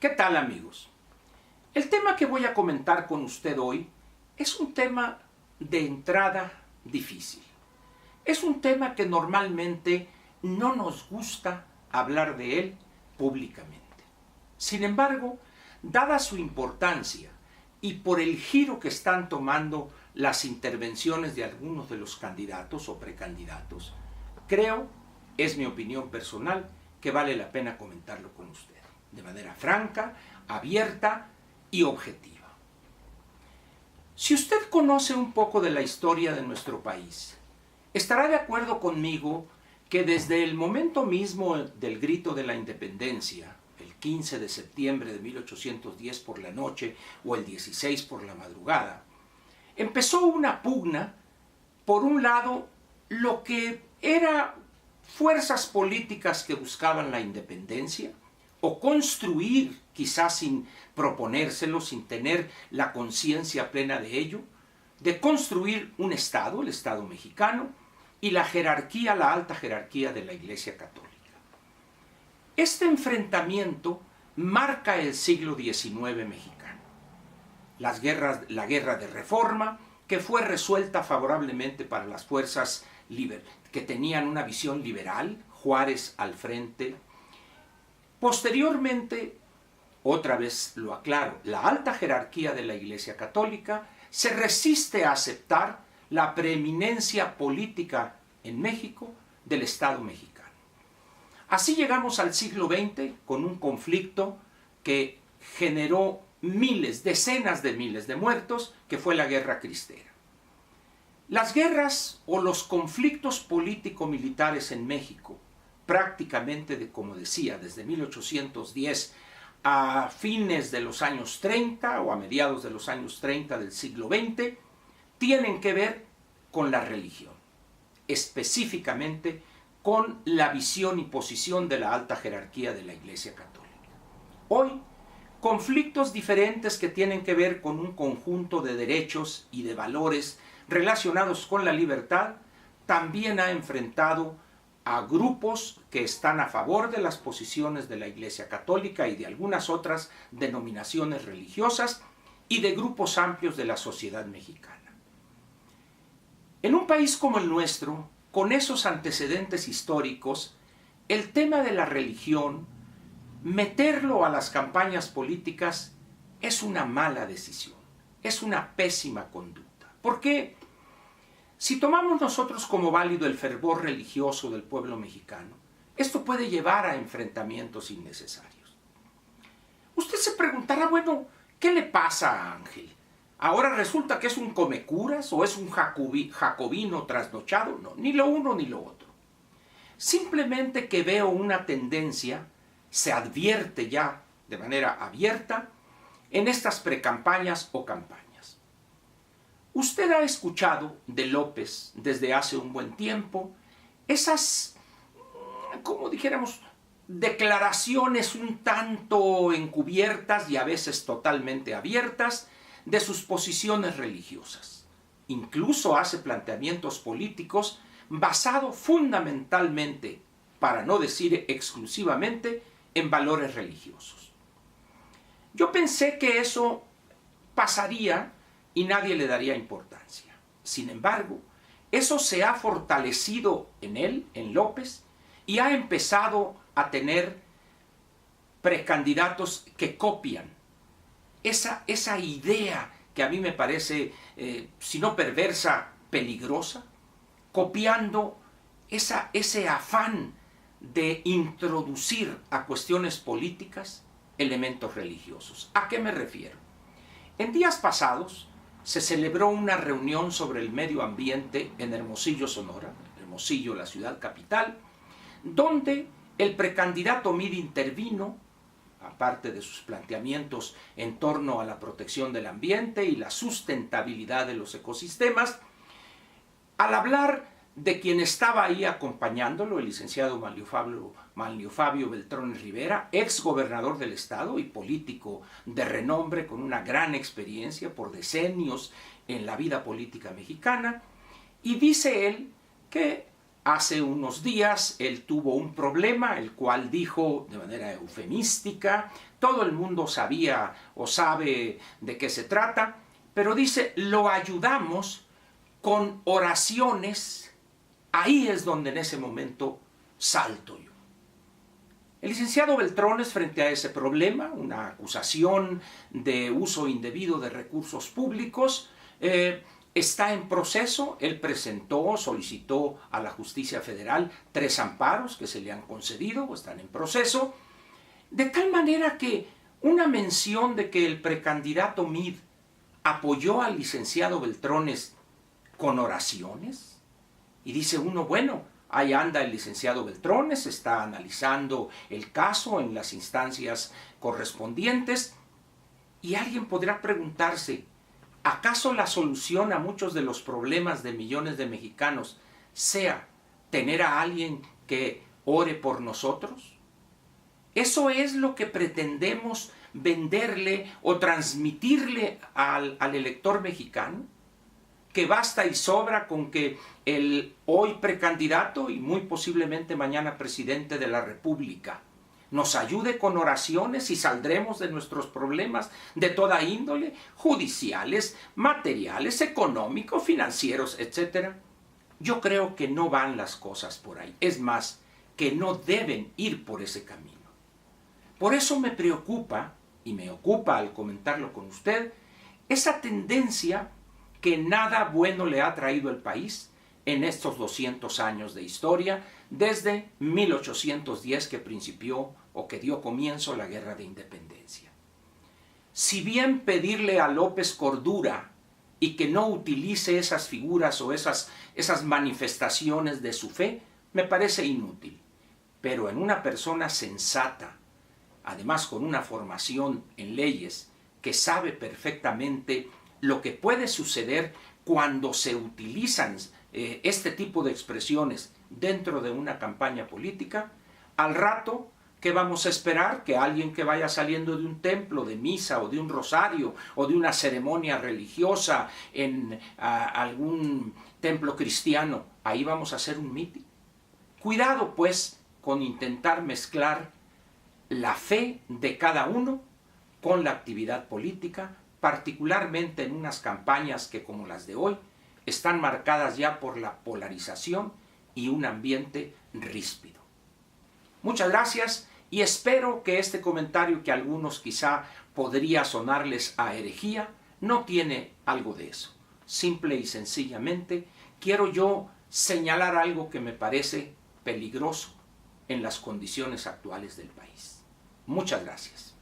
¿Qué tal, amigos? El tema que voy a comentar con usted hoy es un tema de entrada difícil. Es un tema que normalmente no nos gusta hablar de él públicamente. Sin embargo, dada su importancia y por el giro que están tomando las intervenciones de algunos de los candidatos o precandidatos, creo, es mi opinión personal, que vale la pena comentarlo con usted, de manera franca, abierta y objetiva. Si usted conoce un poco de la historia de nuestro país, estará de acuerdo conmigo que desde el momento mismo del grito de la independencia, el 15 de septiembre de 1810 por la noche o el 16 por la madrugada, empezó una pugna, por un lado, lo que era fuerzas políticas que buscaban la independencia, o construir, quizás sin proponérselo, sin tener la conciencia plena de ello, de construir un Estado, el Estado mexicano, y la jerarquía, la alta jerarquía de la Iglesia Católica. Este enfrentamiento marca el siglo XIX mexicano. La guerra de Reforma, que fue resuelta favorablemente para las fuerzas que tenían una visión liberal, Juárez al frente. Posteriormente, otra vez lo aclaro, la alta jerarquía de la Iglesia Católica se resiste a aceptar la preeminencia política en México del Estado mexicano. Así llegamos al siglo XX con un conflicto que generó miles, decenas de miles de muertos, que fue la Guerra Cristera. Las guerras o los conflictos político-militares en México, prácticamente, como decía, desde 1810 a fines de los años 30 o a mediados de los años 30 del siglo XX, tienen que ver con la religión, específicamente con la visión y posición de la alta jerarquía de la Iglesia Católica. Hoy, conflictos diferentes que tienen que ver con un conjunto de derechos y de valores relacionados con la libertad, también ha enfrentado a grupos que están a favor de las posiciones de la Iglesia Católica y de algunas otras denominaciones religiosas y de grupos amplios de la sociedad mexicana. En un país como el nuestro, con esos antecedentes históricos, el tema de la religión, meterlo a las campañas políticas es una mala decisión, es una pésima conducta. ¿Por qué? Si tomamos nosotros como válido el fervor religioso del pueblo mexicano, esto puede llevar a enfrentamientos innecesarios. Usted se preguntará, bueno, ¿qué le pasa a Ángel? ¿Ahora resulta que es un comecuras o es un jacobino trasnochado? No, ni lo uno ni lo otro. Simplemente que veo una tendencia, se advierte ya de manera abierta, en estas precampañas o campañas. Usted ha escuchado de López desde hace un buen tiempo esas, como dijéramos, declaraciones un tanto encubiertas y a veces totalmente abiertas de sus posiciones religiosas. Incluso hace planteamientos políticos basados fundamentalmente, para no decir exclusivamente, en valores religiosos. Yo pensé que eso pasaría y nadie le daría importancia. Sin embargo, eso se ha fortalecido en él, en López, y ha empezado a tener precandidatos que copian esa idea que a mí me parece, si no perversa, peligrosa, copiando ese afán de introducir a cuestiones políticas elementos religiosos. ¿A qué me refiero? En días pasados se celebró una reunión sobre el medio ambiente en Hermosillo, Sonora, Hermosillo, la ciudad capital, donde el precandidato Mid intervino, aparte de sus planteamientos en torno a la protección del ambiente y la sustentabilidad de los ecosistemas, al hablar de quien estaba ahí acompañándolo, el licenciado Manlio Fabio Beltrón Rivera, ex gobernador del estado y político de renombre con una gran experiencia por decenios en la vida política mexicana, y dice él que Hace unos días él tuvo un problema, el cual dijo de manera eufemística, todo el mundo sabía o sabe de qué se trata, pero dice, lo ayudamos con oraciones. Ahí es donde en ese momento salto yo. El licenciado Beltrones, frente a ese problema, una acusación de uso indebido de recursos públicos, está en proceso. Él solicitó a la Justicia Federal 3 amparos que se le han concedido o están en proceso, de tal manera que una mención de que el precandidato Meade apoyó al licenciado Beltrones con oraciones, y dice uno, bueno, ahí anda el licenciado Beltrones, está analizando el caso en las instancias correspondientes, y alguien podrá preguntarse, ¿acaso la solución a muchos de los problemas de millones de mexicanos sea tener a alguien que ore por nosotros? ¿Eso es lo que pretendemos venderle o transmitirle al elector mexicano? ¿Que basta y sobra con que el hoy precandidato y muy posiblemente mañana presidente de la República nos ayude con oraciones y saldremos de nuestros problemas de toda índole, judiciales, materiales, económicos, financieros, etc.? Yo creo que no van las cosas por ahí. Es más, que no deben ir por ese camino. Por eso me preocupa, y me ocupa al comentarlo con usted, esa tendencia que nada bueno le ha traído el país en estos 200 años de historia, desde 1810 que principió o que dio comienzo la Guerra de Independencia. Si bien pedirle a López cordura y que no utilice esas figuras o esas manifestaciones de su fe, me parece inútil, pero en una persona sensata, además con una formación en leyes, que sabe perfectamente lo que puede suceder cuando se utilizan este tipo de expresiones dentro de una campaña política, al rato, ¿qué vamos a esperar? Que alguien que vaya saliendo de un templo, de misa o de un rosario o de una ceremonia religiosa en algún templo cristiano, ahí vamos a hacer un mitin. Cuidado pues con intentar mezclar la fe de cada uno con la actividad política, particularmente en unas campañas que, como las de hoy, están marcadas ya por la polarización y un ambiente ríspido. Muchas gracias y espero que este comentario, que a algunos quizá podría sonarles a herejía, no tiene algo de eso. Simple y sencillamente quiero yo señalar algo que me parece peligroso en las condiciones actuales del país. Muchas gracias.